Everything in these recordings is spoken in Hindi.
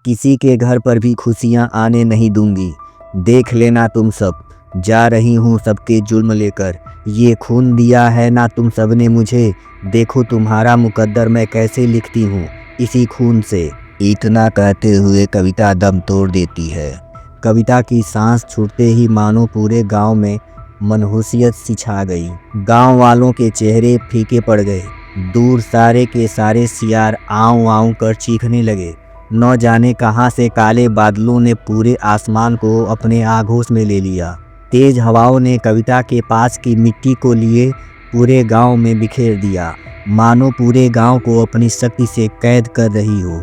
किसी के घर पर भी खुशियाँ आने नहीं दूंगी। देख लेना तुम सब, जा रही हूँ सबके जुल्म लेकर। ये खून दिया है ना तुम सबने मुझे, देखो तुम्हारा मुकद्दर मैं कैसे लिखती हूँ इसी खून से। इतना कहते हुए कविता दम तोड़ देती है। कविता की सांस छूटते ही मानो पूरे गांव में मनहूसियत सी छा गई। गांव वालों के चेहरे फीके पड़ गए। दूर सारे के सारे सियार आऊं आऊं कर चीखने लगे। न जाने कहां से काले बादलों ने पूरे आसमान को अपने आगोश में ले लिया। तेज हवाओं ने कविता के पास की मिट्टी को लिए पूरे गांव में बिखेर दिया, मानो पूरे गांव को अपनी शक्ति से कैद कर रही हो।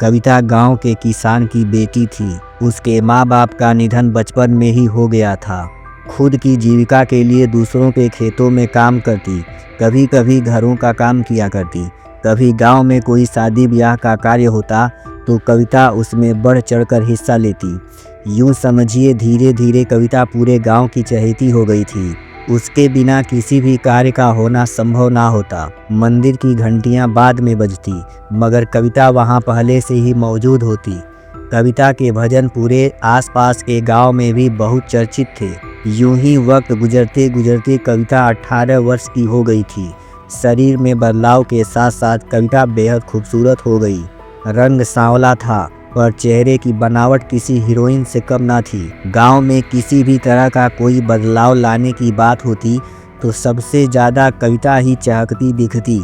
कविता गांव के किसान की बेटी थी। उसके माँ बाप का निधन बचपन में ही हो गया था। खुद की जीविका के लिए दूसरों के खेतों में काम करती, कभी कभी घरों का काम किया करती। कभी गांव में कोई शादी ब्याह का कार्य होता तो कविता उसमें बढ़ चढ़कर हिस्सा लेती। यूँ समझिए धीरे धीरे कविता पूरे गांव की चहेती हो गई थी। उसके बिना किसी भी कार्य का होना संभव ना होता। मंदिर की घंटियां बाद में बजती, मगर कविता वहां पहले से ही मौजूद होती। कविता के भजन पूरे आसपास के गांव में भी बहुत चर्चित थे। यूं ही वक्त गुजरते गुजरते कविता 18 वर्ष की हो गई थी। शरीर में बदलाव के साथ साथ कविता बेहद खूबसूरत हो गई। रंग सांवला था पर चेहरे की बनावट किसी हीरोइन से कम ना थी। गांव में किसी भी तरह का कोई बदलाव लाने की बात होती तो सबसे ज़्यादा कविता ही चहकती दिखती।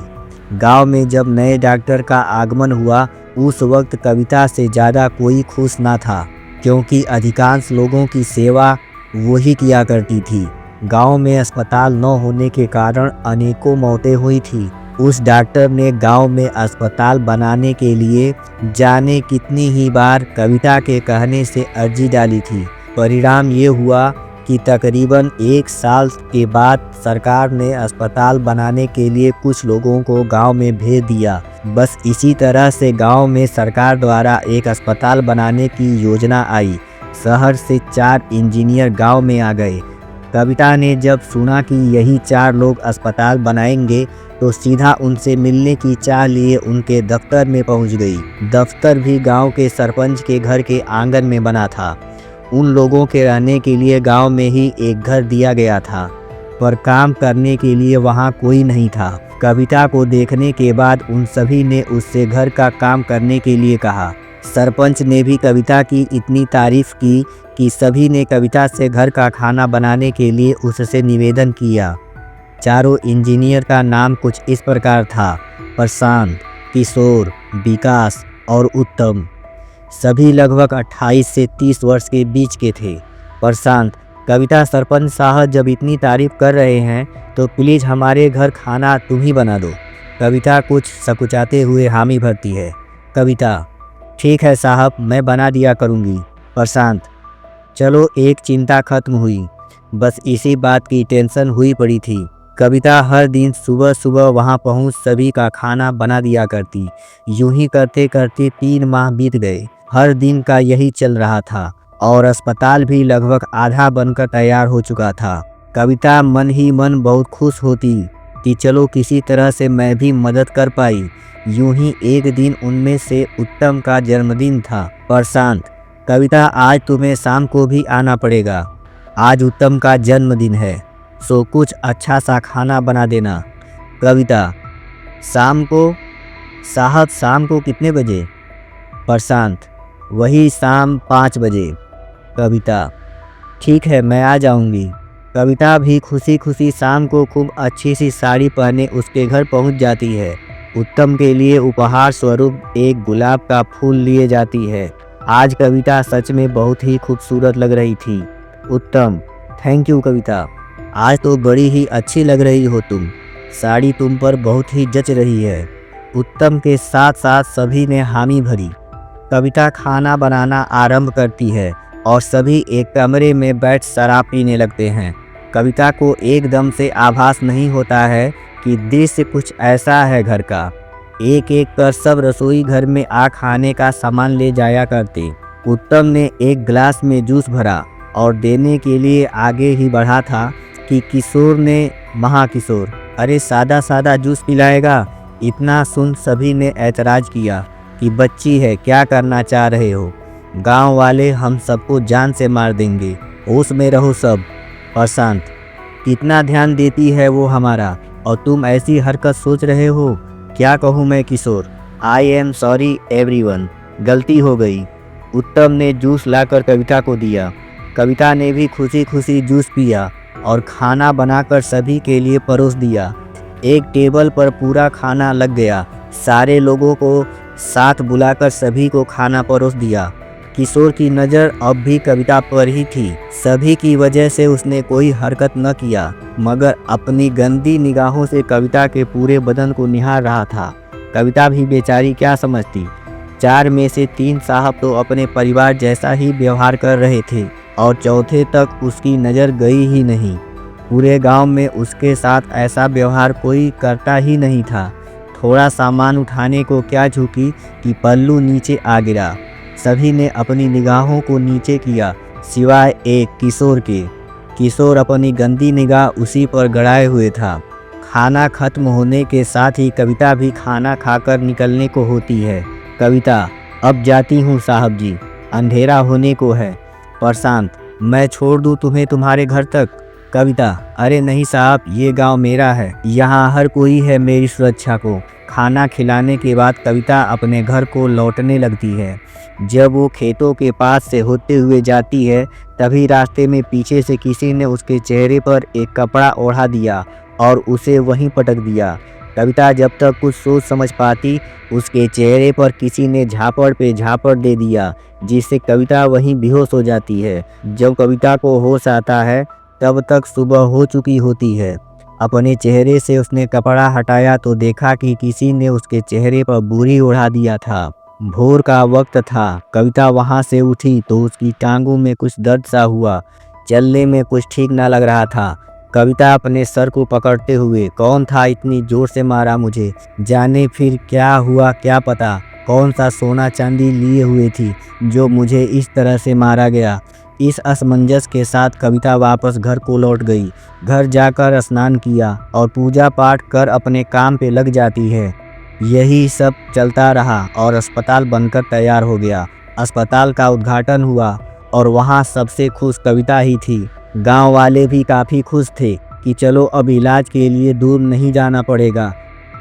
गांव में जब नए डॉक्टर का आगमन हुआ उस वक्त कविता से ज़्यादा कोई खुश ना था, क्योंकि अधिकांश लोगों की सेवा वही किया करती थी। गांव में अस्पताल न होने के कारण अनेकों मौतें हुई थी। उस डॉक्टर ने गांव में अस्पताल बनाने के लिए जाने कितनी ही बार कविता के कहने से अर्जी डाली थी। परिणाम ये हुआ कि तकरीबन 1 साल के बाद सरकार ने अस्पताल बनाने के लिए कुछ लोगों को गांव में भेज दिया। बस इसी तरह से गांव में सरकार द्वारा एक अस्पताल बनाने की योजना आई। शहर से 4 इंजीनियर गांव में आ गए। कविता ने जब सुना कि यही 4 लोग अस्पताल बनाएंगे तो सीधा उनसे मिलने की चाह लिए उनके दफ्तर में पहुंच गई। दफ्तर भी गांव के सरपंच के घर के आंगन में बना था। उन लोगों के रहने के लिए गांव में ही एक घर दिया गया था, पर काम करने के लिए वहां कोई नहीं था। कविता को देखने के बाद उन सभी ने उससे घर का काम करने के लिए कहा। सरपंच ने भी कविता की इतनी तारीफ की कि सभी ने कविता से घर का खाना बनाने के लिए उससे निवेदन किया। चारों इंजीनियर का नाम कुछ इस प्रकार था: प्रशांत, किशोर, विकास और उत्तम। सभी लगभग 28 से 30 वर्ष के बीच के थे। प्रशांत: कविता, सरपंच साहब जब इतनी तारीफ कर रहे हैं तो प्लीज़ हमारे घर खाना तुम ही बना दो। कविता कुछ सकुचाते हुए हामी भरती है। कविता: ठीक है साहब, मैं बना दिया करूँगी। प्रशांत: चलो, एक चिंता खत्म हुई। बस इसी बात की टेंशन हुई पड़ी थी। कविता हर दिन सुबह सुबह वहां पहुंच सभी का खाना बना दिया करती। यूं ही करते करते 3 माह बीत गए। हर दिन का यही चल रहा था और अस्पताल भी लगभग आधा बनकर तैयार हो चुका था। कविता मन ही मन बहुत खुश होती कि चलो किसी तरह से मैं भी मदद कर पाई। यूं ही एक दिन उनमें से उत्तम का जन्मदिन था। प्रशांत: कविता, आज तुम्हें शाम को भी आना पड़ेगा। आज उत्तम का जन्मदिन है, सो कुछ अच्छा सा खाना बना देना। कविता: शाम को? साहब, शाम को कितने बजे? प्रशांत: वही शाम 5 बजे। कविता: ठीक है, मैं आ जाऊंगी। कविता भी खुशी खुशी शाम को खूब अच्छी सी साड़ी पहने उसके घर पहुंच जाती है। उत्तम के लिए उपहार स्वरूप एक गुलाब का फूल लिए जाती है। आज कविता सच में बहुत ही खूबसूरत लग रही थी। उत्तम: थैंक यू कविता, आज तो बड़ी ही अच्छी लग रही हो तुम। साड़ी तुम पर बहुत ही जच रही है। उत्तम के साथ साथ सभी ने हामी भरी। कविता खाना बनाना आरंभ करती है और सभी एक कमरे में बैठ शराब पीने लगते हैं। कविता को एकदम से आभास नहीं होता है कि दृश्य कुछ ऐसा है घर का। एक एक कर सब रसोई घर में आ खाने का सामान ले जाया करते। उत्तम ने एक गिलास में जूस भरा और देने के लिए आगे ही बढ़ा था कि किशोर ने, महाकिशोर, अरे सादा सादा जूस पिलाएगा। इतना सुन सभी ने ऐतराज़ किया। कि बच्ची है, क्या करना चाह रहे हो? गांव वाले हम सबको जान से मार देंगे, होश में रहो सब। प्रशांत, कितना ध्यान देती है वो हमारा, और तुम ऐसी हरकत सोच रहे हो? क्या कहूँ मैं किशोर? आई एम सॉरी एवरीवन, गलती हो गई। उत्तम ने जूस लाकर कविता को दिया। कविता ने भी खुशी खुशी जूस पिया और खाना बनाकर सभी के लिए परोस दिया। एक टेबल पर पूरा खाना लग गया। सारे लोगों को साथ बुलाकर सभी को खाना परोस दिया। किशोर की नज़र अब भी कविता पर ही थी। सभी की वजह से उसने कोई हरकत न किया, मगर अपनी गंदी निगाहों से कविता के पूरे बदन को निहार रहा था। कविता भी बेचारी क्या समझती। 4 में से 3 साहब तो अपने परिवार जैसा ही व्यवहार कर रहे थे और चौथे तक उसकी नज़र गई ही नहीं। पूरे गांव में उसके साथ ऐसा व्यवहार कोई करता ही नहीं था। थोड़ा सामान उठाने को क्या झुकी कि पल्लू नीचे आ गिरा। सभी ने अपनी निगाहों को नीचे किया, सिवाय एक किशोर के। किशोर अपनी गंदी निगाह उसी पर गड़ाए हुए था। खाना खत्म होने के साथ ही कविता भी खाना खाकर निकलने को होती है। कविता, अब जाती हूँ साहब जी, अंधेरा होने को है। प्रशांत, मैं छोड़ दूँ तुम्हें तुम्हारे घर तक? कविता, अरे नहीं साहब, ये गांव मेरा है, यहाँ हर कोई है मेरी सुरक्षा को। खाना खिलाने के बाद कविता अपने घर को लौटने लगती है। जब वो खेतों के पास से होते हुए जाती है, तभी रास्ते में पीछे से किसी ने उसके चेहरे पर एक कपड़ा ओढ़ा दिया और उसे वहीं पटक दिया। कविता जब तक कुछ सोच समझ पाती, उसके चेहरे पर किसी ने झापड़ पे झापड़ दे दिया, जिससे कविता वहीं बेहोश हो जाती है। जब कविता को होश आता है, तब तक सुबह हो चुकी होती है। अपने चेहरे से उसने कपड़ा हटाया तो देखा कि किसी ने उसके चेहरे पर बोरी ओढ़ा दिया था। भोर का वक्त था। कविता वहां से उठी तो उसकी टांगों में कुछ दर्द सा हुआ। चलने में कुछ ठीक ना लग रहा था। कविता अपने सर को पकड़ते हुए, कौन था इतनी जोर से मारा मुझे? जाने फिर क्या हुआ, क्या पता कौन सा सोना चांदी लिए हुए थी जो मुझे इस तरह से मारा गया। इस असमंजस के साथ कविता वापस घर को लौट गई। घर जाकर स्नान किया और पूजा पाठ कर अपने काम पे लग जाती है। यही सब चलता रहा और अस्पताल बनकर तैयार हो गया। अस्पताल का उद्घाटन हुआ और वहाँ सबसे खुश कविता ही थी। गांव वाले भी काफ़ी खुश थे कि चलो अब इलाज के लिए दूर नहीं जाना पड़ेगा।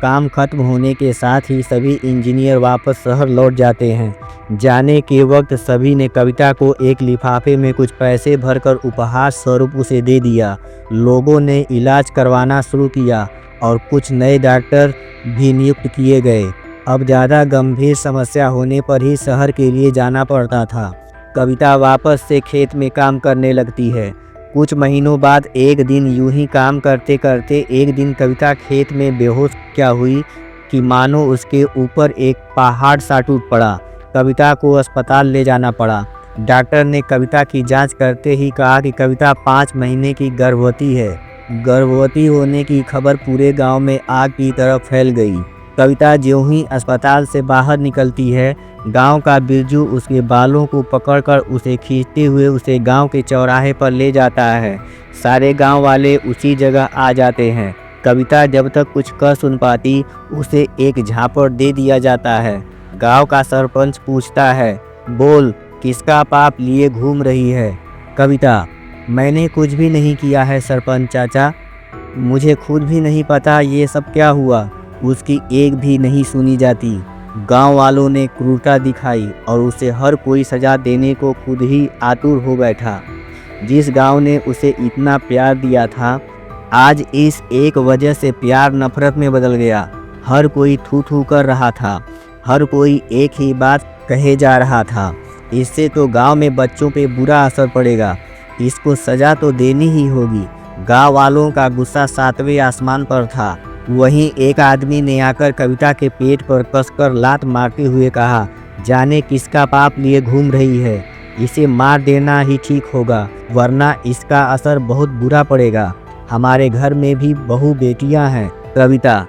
काम खत्म होने के साथ ही सभी इंजीनियर वापस शहर लौट जाते हैं। जाने के वक्त सभी ने कविता को एक लिफाफे में कुछ पैसे भरकर उपहार स्वरूप उसे दे दिया। लोगों ने इलाज करवाना शुरू किया और कुछ नए डॉक्टर भी नियुक्त किए गए। अब ज़्यादा गंभीर समस्या होने पर ही शहर के लिए जाना पड़ता था। कविता वापस से खेत में काम करने लगती है। कुछ महीनों बाद एक दिन यूं ही काम करते करते एक दिन कविता खेत में बेहोश क्या हुई कि मानो उसके ऊपर एक पहाड़ सा टूट पड़ा। कविता को अस्पताल ले जाना पड़ा। डॉक्टर ने कविता की जांच करते ही कहा कि कविता 5 महीने की गर्भवती है। गर्भवती होने की खबर पूरे गांव में आग की तरह फैल गई। कविता ज्यों ही अस्पताल से बाहर निकलती है, गांव का बिरजू उसके बालों को पकड़कर उसे खींचते हुए उसे गांव के चौराहे पर ले जाता है। सारे गांव वाले उसी जगह आ जाते हैं। कविता जब तक कुछ कह सुन पाती, उसे एक झापड़ दे दिया जाता है। गांव का सरपंच पूछता है, बोल किसका पाप लिए घूम रही है? कविता, मैंने कुछ भी नहीं किया है सरपंच चाचा, मुझे खुद भी नहीं पता ये सब क्या हुआ। उसकी एक भी नहीं सुनी जाती। गांव वालों ने क्रूरता दिखाई और उसे हर कोई सजा देने को खुद ही आतुर हो बैठा। जिस गांव ने उसे इतना प्यार दिया था, आज इस एक वजह से प्यार नफरत में बदल गया। हर कोई थू थू कर रहा था। हर कोई एक ही बात कहे जा रहा था, इससे तो गांव में बच्चों पे बुरा असर पड़ेगा, इसको सजा तो देनी ही होगी। गांव वालों का गुस्सा 7वें आसमान पर था। वहीं एक आदमी ने आकर कविता के पेट पर कसकर लात मारते हुए कहा, जाने किसका पाप लिए घूम रही है, इसे मार देना ही ठीक होगा, वरना इसका असर बहुत बुरा पड़ेगा। हमारे घर में भी बहू बेटियां हैं। कविता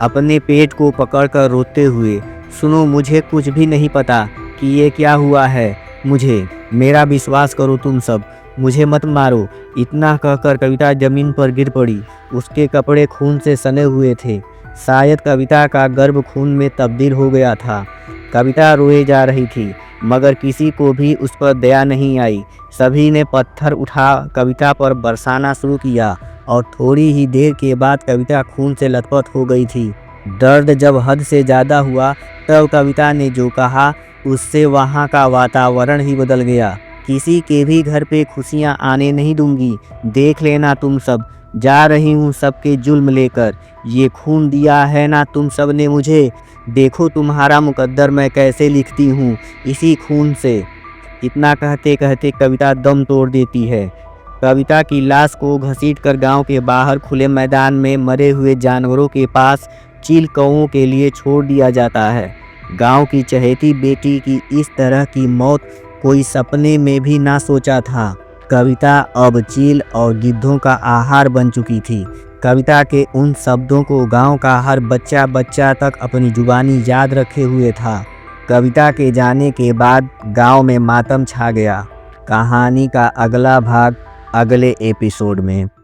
अपने पेट को पकड़कर रोते हुए, सुनो मुझे कुछ भी नहीं पता कि ये क्या हुआ है। मुझे मेरा विश्वास करो तुम सब, मुझे मत मारो। इतना कहकर कविता जमीन पर गिर पड़ी। उसके कपड़े खून से सने हुए थे। शायद कविता का गर्भ खून में तब्दील हो गया था। कविता रोए जा रही थी, मगर किसी को भी उस पर दया नहीं आई। सभी ने पत्थर उठा कविता पर बरसाना शुरू किया और थोड़ी ही देर के बाद कविता खून से लथपथ हो गई थी। दर्द जब हद से ज़्यादा हुआ तब कविता ने जो कहा उससे वहाँ का वातावरण ही बदल गया। किसी के भी घर पे खुशियाँ आने नहीं दूंगी, देख लेना तुम सब, जा रही हूँ सबके जुल्म लेकर। ये खून दिया है ना तुम सब ने मुझे, देखो तुम्हारा मुकद्दर मैं कैसे लिखती हूँ इसी खून से। इतना कहते कहते कविता दम तोड़ देती है। कविता की लाश को घसीटकर गांव के बाहर खुले मैदान में मरे हुए जानवरों के पास चील कौओं के लिए छोड़ दिया जाता है। गांव की चहेती बेटी की इस तरह की मौत कोई सपने में भी ना सोचा था। कविता अब चील और गिद्धों का आहार बन चुकी थी। कविता के उन शब्दों को गांव का हर बच्चा बच्चा तक अपनी जुबानी याद रखे हुए था। कविता के जाने के बाद गांव में मातम छा गया। कहानी का अगला भाग अगले एपिसोड में।